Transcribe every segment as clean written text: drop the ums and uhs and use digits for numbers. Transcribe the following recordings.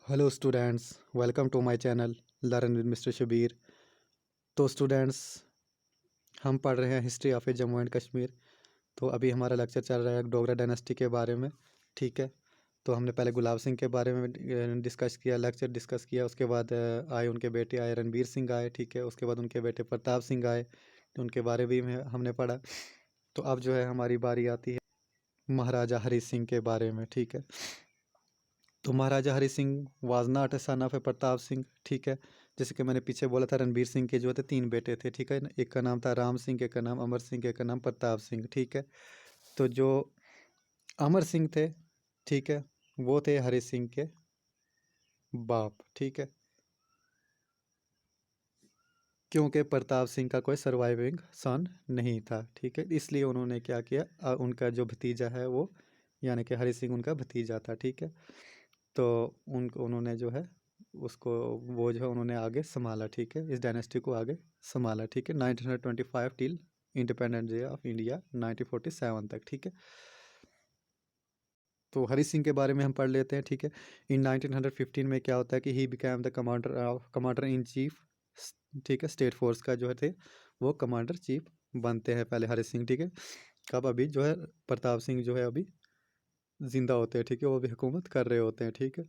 Hello students, welcome to my channel learn with mister Shabir. तो students, हम पढ़ रहे हैं history of Jammu and Kashmir. तो अभी हमारा लेक्चर चल रहा है डोगरा डायनेस्टी के बारे में। ठीक है, तो हमने पहले गुलाब सिंह के बारे में डिस्कस किया, लेक्चर डिस्कस किया। उसके बाद आए उनके बेटे, आए रणबीर सिंह आए। ठीक है, उसके बाद उनके बेटे प्रताप सिंह आए, तो उनके बारे में हमने पढ़ा। तो अब जो है हमारी बारी आती है महाराजा हरी सिंह के बारे में। ठीक है, तो Maharaja Hari Singh was not a son of a Pratap Singh. ठीक है, जैसे कि मैंने पीछे बोला था, रणबीर सिंह के जो थे 3 बेटे थे। ठीक है, एक का नाम था राम सिंह, एक का नाम अमर सिंह, एक का नाम प्रताप सिंह। ठीक है, तो जो अमर सिंह थे, ठीक है, वो थे हरी सिंह के बाप। ठीक है, क्योंकि प्रताप सिंह का कोई सर्वाइविंग सन नहीं था। ठीक है, इसलिए उन्होंने क्या किया, उनका जो भतीजा है वो, यानी कि हरी सिंह उनका भतीजा था। ठीक है, तो उन्होंने जो है उसको, वो जो है उन्होंने आगे संभाला। ठीक है, इस डायनेस्टी को आगे संभाला। ठीक है, 1925 till independent day of India 1947 तक। ठीक है, तो हरी सिंह के बारे में हम पढ़ लेते हैं। ठीक है, इन 1915 में क्या होता है कि he became the commander in chief. ठीक है, स्टेट फोर्स का जो है थे वो कमांडर चीफ बनते हैं पहले हरी सिंह। ठीक है, कब? अभी जो है प्रताप सिंह जो है अभी जिंदा होते हैं। ठीक है, वो भी हुकूमत कर रहे होते हैं। ठीक है,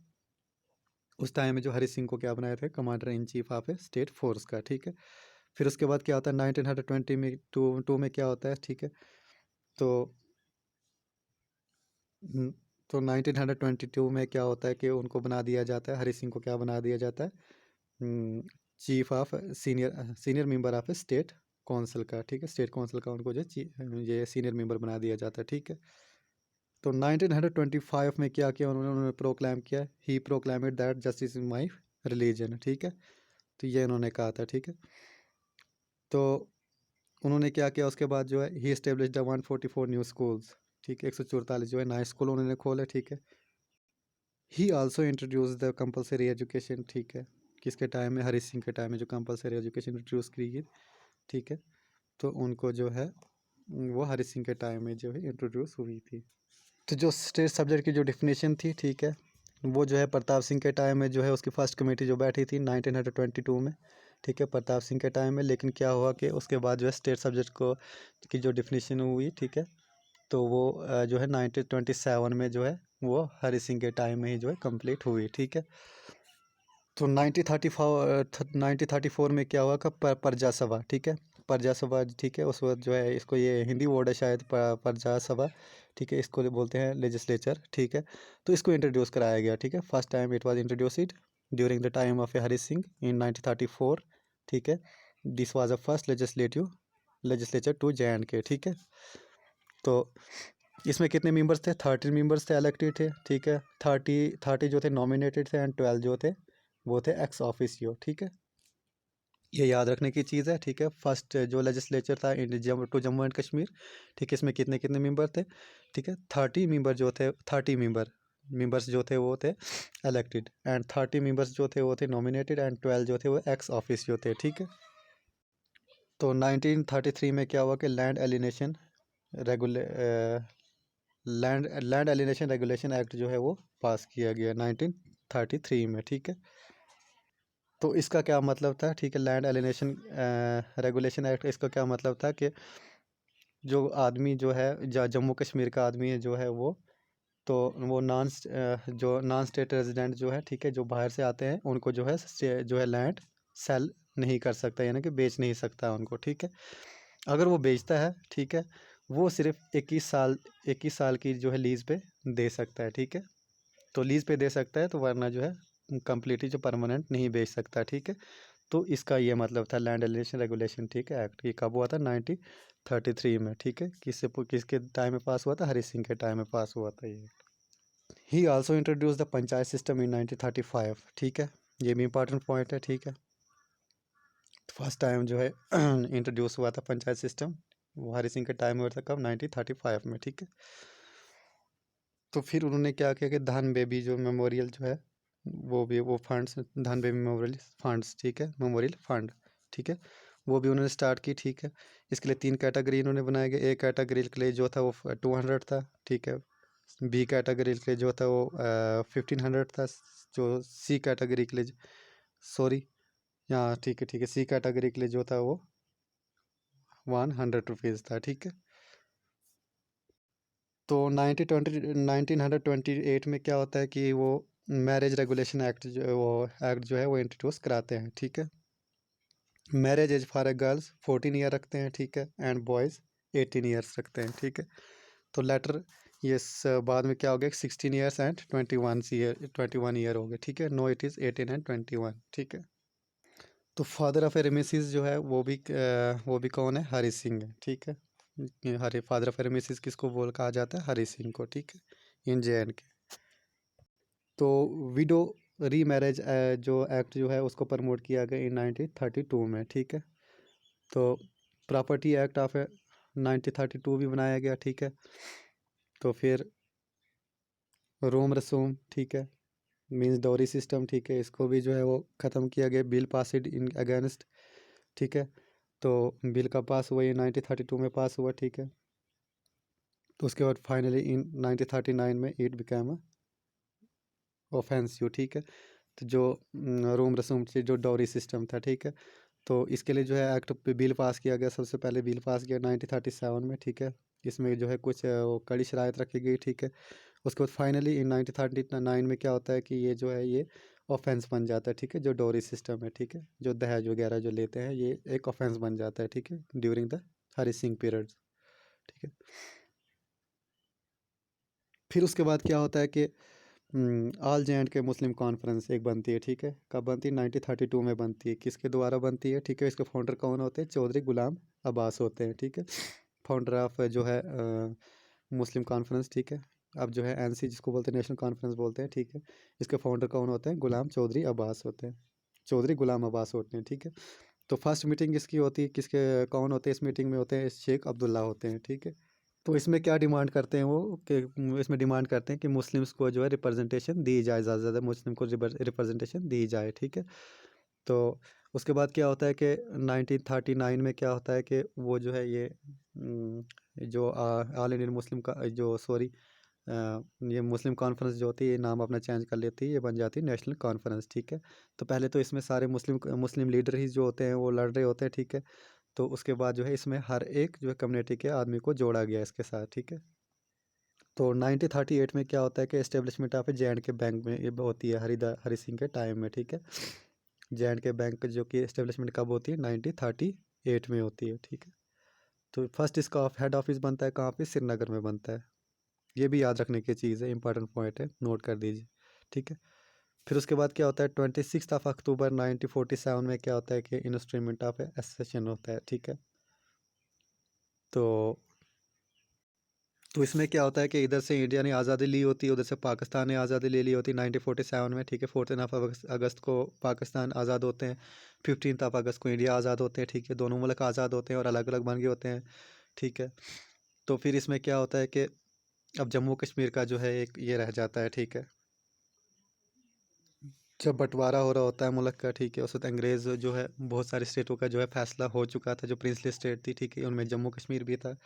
उस टाइम में जो हरी सिंह को क्या बनाया था, commander in chief of A state force का। ठीक है, फिर उसके बाद क्या होता है 1920 में टू में क्या होता है। ठीक है, तो हम्म, तो 1922 में क्या होता है कि उनको बना दिया जाता है, हरी सिंह को क्या बना दिया जाता है, chief of senior senior member of state council का। ठीक है, स्टेट काउंसिल का उनको जो ये सीनियर मेंबर बना दिया जाता है। ठीक है, तो 1925 में क्या किया उन्होंने प्रोक्लेम किया, he proclaimed that justice is my religion. ठीक है, तो ये उन्होंने कहा था। ठीक है, तो उन्होंने क्या किया उसके बाद जो है, ही एस्टेब्लिश्ड 144 न्यू स्कूल्स। ठीक है, 144 जो है नए स्कूल उन्होंने खोले। ठीक है, ही also introduce the compulsory education. ठीक है, किसके टाइम में? हरी सिंह के टाइम में जो कंपलसरी एजुकेशन इंट्रोड्यूस की गई। ठीक है, तो उनको जो है वो हरी सिंह के टाइम में जो है इंट्रोड्यूस हुई थी। तो जो स्टेट सब्जेक्ट की जो डिफिनेशन थी, ठीक है, वो जो है प्रताप सिंह के टाइम में जो है उसकी फर्स्ट कमेटी जो बैठी थी 1922 में। ठीक है, प्रताप सिंह के टाइम में। लेकिन क्या हुआ कि उसके बाद जो है स्टेट सब्जेक्ट को की जो डिफिनेशन हुई, ठीक है, तो वो जो है 1927 में जो है वो हरी सिंह के टाइम में ही जो है कंप्लीट हुई। ठीक है, तो 1934 में क्या हुआ का प्रजा सभा। ठीक है, प्रजा सभा। ठीक है, उस वक्त जो है, इसको ये हिंदी वर्ड है शायद, प्रजा सभा। ठीक है, इसको बोलते हैं लेजिस्लेचर। ठीक है, तो इसको इंट्रोड्यूस कराया गया। ठीक है, first time it was introduced during the time of Hari Singh in 1934। ठीक है, this was a first legislature to J&K। ठीक है, तो इसमें कितने मेंबर्स थे? 13 मेंबर्स थे इलेक्टेड थे। ठीक है, 30 जो थे नॉमिनेटेड थे, एंड 12 जो थे वो थे एक्स ऑफिशियो। ठीक है, ये याद रखने की चीज़ है। ठीक है, फर्स्ट जो लेजिस्लेचर था जम्मू एंड कश्मीर। ठीक है, इसमें कितने कितने मेंबर थे? ठीक है, 30 मेंबर जो थे, 30 मेंबर्स जो थे वो थे इलेक्टेड, एंड 30 मेंबर्स जो थे वो थे नॉमिनेटेड, एंड 12 जो थे वो एक्स ऑफिशियो थे। ठीक है, तो 1933 में क्या हुआ कि रेगुले लैंड एलिनेशन रेगुलेशन एक्ट जो है वो पास किया गया 1933 में। ठीक है, तो इसका क्या मतलब था? ठीक है, लैंड एलिनेशन रेगुलेशन एक्ट, इसका क्या मतलब था कि जो आदमी जो है, जम्मू कश्मीर का आदमी है जो है वो, तो वो जो नॉन स्टेट रेजिडेंट जो है, ठीक है, जो बाहर से आते हैं, उनको जो है लैंड सेल नहीं कर सकता, यानी कि बेच नहीं सकता उनको। ठीक है, अगर वो बेचता है, ठीक है, वो सिर्फ 21 साल की जो है लीज़ पे दे सकता है। ठीक है, तो लीज़ पे दे सकता है, तो वरना जो है कम्प्लीटली जो परमानेंट नहीं बेच सकता। ठीक है, तो इसका ये मतलब था लैंड एलिनेशन रेगुलेशन। ठीक है, एक्ट ये कब हुआ था? 1933 में। ठीक है, किसके टाइम में पास हुआ था? हरी सिंह के टाइम में पास हुआ था ये। ही also introduce the panchayat system in 1935। ठीक है, ये भी इंपॉर्टेंट पॉइंट है। ठीक है, फर्स्ट टाइम जो है इंट्रोड्यूस हुआ था पंचायत सिस्टम, वो हरी सिंह के टाइम में हुआ था। कब? 1935 में। ठीक है, तो फिर उन्होंने क्या किया कि धान बेबी जो मेमोरियल जो है, वो फंड्स, धान बेबी मेमोरियल फंड्स, ठीक है, मेमोरियल फंड। ठीक है, वो भी उन्होंने स्टार्ट की। ठीक है, इसके लिए 3 कैटेगरी इन्होंने बनाए गए। एक कैटेगरी के लिए जो था वो 200 था। ठीक है, बी कैटेगरी के लिए जो था वो 1500 था, जो सी कैटेगरी के लिए, सॉरी, यहाँ ठीक है, सी कैटेगरी के लिए जो था वो 100 रुपीज़ था, ठीक है। तो 1928 में क्या होता है कि वो मैरिज रेगुलेशन एक्ट जो है वो इंट्रोड्यूस कराते हैं, ठीक है। Marriage age for a girls 14 year रखते हैं, ठीक है, एंड बॉयज़ 18 ईयर्स रखते हैं, ठीक है। तो लेटर ये बाद में क्या हो गया, 16 ईयर्स एंड 21 ईयर हो गए, ठीक है। नो इट इज़ 18 एंड 21, ठीक है। तो फादर ऑफ एरेमिसिस जो है वो भी कौन है, हरि सिंह है, ठीक है। ये हरि फादर ऑफ एरेमिसिस किसको बोल कहा जाता है, हरि सिंह को, ठीक है, इन जे एंड के। तो विडो री मैरिज जो एक्ट जो है उसको प्रमोट किया गया इन 1932 में, ठीक है। तो प्रॉपर्टी एक्ट ऑफ 1932 भी बनाया गया, ठीक है। तो फिर रोम रसूम, ठीक है, मीन्स डोरी सिस्टम, ठीक है, इसको भी जो है वो ख़त्म किया गया, बिल पासिड इन अगेंस्ट, ठीक है। तो बिल का पास हुआ, ये 1932 में पास हुआ, ठीक है। तो उसके बाद फाइनली इन 1939 में इट बिकम ऑफेंसिव, ठीक है। तो जो रोम रसूम से जो डॉरी सिस्टम था, ठीक है, तो इसके लिए जो है एक्ट पे बिल पास किया गया, सबसे पहले बिल पास किया 1937 में, ठीक है। इसमें जो है कुछ वो कड़ी शराइत रखी गई, ठीक है। उसके बाद फाइनली इन 1939 में क्या होता है कि ये जो है ये ऑफेंस बन जाता है, ठीक है, जो डोरी सिस्टम है, ठीक है, जो दहेज वगैरह जो लेते हैं ये एक ऑफेंस बन जाता है, ठीक है, during the Hari Singh period, ठीक है। फिर उसके बाद क्या होता है कि ऑल जे एंड के मुस्लिम कॉन्फ्रेंस एक बनती है, ठीक है, कब बनती है, 1932 में बनती है, किसके द्वारा बनती है, ठीक है। इसके फाउंडर कौन होते हैं, चौधरी गुलाम अब्बास होते हैं, ठीक है, फाउंडर ऑफ जो है मुस्लिम कॉन्फ्रेंस, ठीक है। अब जो है एनसी जिसको बोलते हैं, नेशनल कॉन्फ्रेंस बोलते हैं, ठीक है। इसके फाउंडर कौन होते हैं, गुलाम चौधरी अब्बास होते हैं, चौधरी गुलाम अब्बास होते हैं, ठीक है। तो फर्स्ट मीटिंग इसकी होती है, किसके कौन होते हैं इस मीटिंग में, होते हैं शेख अब्दुल्ला होते हैं, ठीक है। तो इसमें क्या डिमांड करते हैं वो कि इसमें डिमांड करते हैं कि मुस्लिम्स को जो है रिप्रेजेंटेशन दी जाए, ज़्यादा से ज़्यादा मुस्लिम को रिप्रेजेंटेशन दी जाए, ठीक है। तो उसके बाद क्या होता है कि 1939 में क्या होता है कि वो जो है ये जो ऑल इंडियन मुस्लिम का जो सॉरी ये मुस्लिम कॉन्फ्रेंस जो होती है ये नाम अपना चेंज कर लेती है, ये बन जाती है नेशनल कॉन्फ्रेंस, ठीक है। तो पहले तो इसमें सारे मुस्लिम मुस्लिम लीडर ही जो होते हैं वो लड़ रहे होते हैं, ठीक है। तो उसके बाद जो है इसमें हर एक जो है कम्युनिटी के आदमी को जोड़ा गया इसके साथ, ठीक है। तो 1938 में क्या होता है कि एस्टेब्लिशमेंट ऑफ जे एंड के बैंक में ये होती है हरि सिंह के टाइम में, ठीक है। जे एंड के बैंक जो कि एस्टेब्लिशमेंट कब होती है, 1938 में होती है, ठीक है। तो फर्स्ट इसका हेड ऑफिस बनता है कहाँ पे, श्रीनगर में बनता है। ये भी याद रखने की चीज़ है, इंपॉर्टेंट पॉइंट है, नोट कर दीजिए, ठीक है। फिर उसके बाद क्या होता है, 26 अक्टूबर 1947 में क्या होता है कि इंस्ट्रूमेंट ऑफ एसेशन होता है, ठीक है। तो इसमें क्या होता है कि इधर से इंडिया ने आज़ादी ली होती है, उधर से पाकिस्तान ने आज़ादी ले ली होती है 1947 में, ठीक है। 14 ऑफ अगस्त को पाकिस्तान आज़ाद होते हैं, 15 ऑफ अगस्त को इंडिया आज़ाद होते हैं, ठीक है। दोनों मुल्क आज़ाद होते हैं और अलग अलग बन गए होते हैं, ठीक है। तो फिर इसमें क्या होता है कि अब जम्मू कश्मीर का जो है एक ये रह जाता है, ठीक है। जब बंटवारा हो रहा होता है मुल्क का, ठीक है, उस वक्त अंग्रेज़ जो है बहुत सारी स्टेटों का जो है फैसला हो चुका था, जो प्रिंसली स्टेट थी, ठीक है, उनमें जम्मू कश्मीर भी था,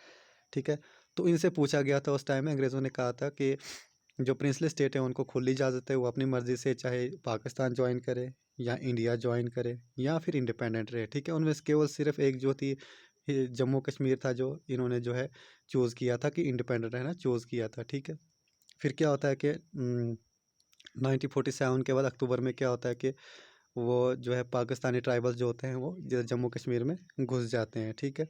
ठीक है। तो इनसे पूछा गया था उस टाइम में, अंग्रेज़ों ने कहा था कि जो प्रिंसली स्टेट है उनको खुली इजाज़त है, वो अपनी मर्ज़ी से चाहे पाकिस्तान ज्वाइन करे या इंडिया ज्वाइन करे या फिर इंडिपेंडेंट रहे, ठीक है। उनमें से केवल सिर्फ एक जो थी ये जम्मू कश्मीर था, जो इन्होंने जो है चूज़ किया था कि इंडिपेंडेंट रहना चूज़ किया था, ठीक है। फिर क्या होता है कि 1947 के बाद अक्टूबर में क्या होता है कि वो जो है पाकिस्तानी ट्राइबल्स जो होते हैं वो जम्मू कश्मीर में घुस जाते हैं, ठीक है।